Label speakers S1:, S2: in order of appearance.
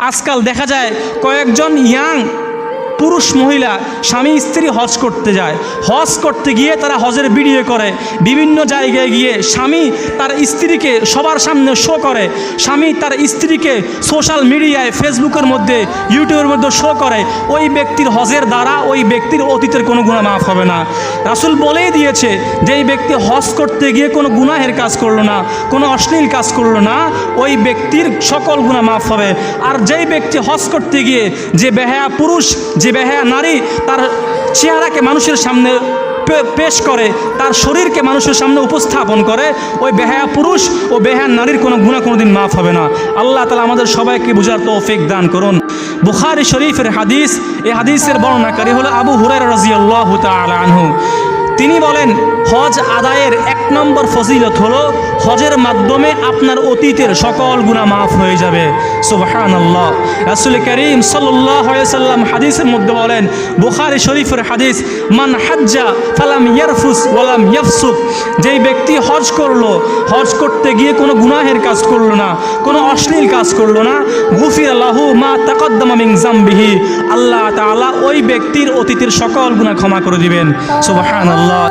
S1: আজকাল দেখা যায় কয়েকজন ইয়াং পুরুষ মহিলা স্বামী স্ত্রী হজ করতে যায়, হজ করতে গিয়ে তারা হজের ভিডিও করে, বিভিন্ন জায়গায় গিয়ে স্বামী তার স্ত্রীকে সবার সামনে শো করে, স্বামী তার স্ত্রীকে সোশ্যাল মিডিয়ায় ফেসবুকের মধ্যে ইউটিউবের মধ্যে শো করে। ওই ব্যক্তির হজের দ্বারা ওই ব্যক্তির অতীতের কোনো গুনাহ মাফ হবে না। রাসূল বলেই দিয়েছে যে এই ব্যক্তি হজ করতে গিয়ে কোনো গুনাহের কাজ করলো না, কোনো অশ্লীল কাজ করলো না, ওই ব্যক্তির সকল গুনাহ মাফ হবে। আর যেই ব্যক্তি হজ করতে গিয়ে যে বেহায়া পুরুষ, যে বেহায়া নারী তার চেহারাকে মানুষের সামনে পেশ করে, তার শরীরকে মানুষের সামনে উপস্থাপন করে, ওই বেহায়া পুরুষ ও বেহায়া নারীর কোনো গুনাহ কোনোদিন মাফ হবে না। আল্লাহ তাআলা আমাদের সবাইকে বুঝার তৌফিক দান করুন। বুখারী শরীফের হাদিস, এই হাদিসের বর্ণনাকারী হলো আবু হুরায়রা রাদিয়াল্লাহু তাআলা আনহু। তিনি বলেন, হজ আদায়ের 1 নম্বর ফজিলত হলো হজের মাধ্যমে আপনার অতীতের সকল গুনাহ মাফ হয়ে যাবে। সুবহানাল্লাহ। রাসূল করিম সাল্লাল্লাহু আলাইহি সাল্লাম হাদিসের মধ্যে বলেন, বুখারী শরীফের হাদিস, মান হাজ্জা ফালাম ইয়ারফুস ওয়ালাম ইয়াফসুক, যেই ব্যক্তি হজ করলো, হজ করতে গিয়ে কোনো গুনাহের কাজ করলো না, কোনো অশ্লীল কাজ করলো না, গুফিরা লাহু মা তাকাদ্দামা মিন যামবিহি, আল্লাহ তাআলা ওই ব্যক্তির অতীতের সকল গুনাহ ক্ষমা করে দিবেন। সুবহানাল্লাহ।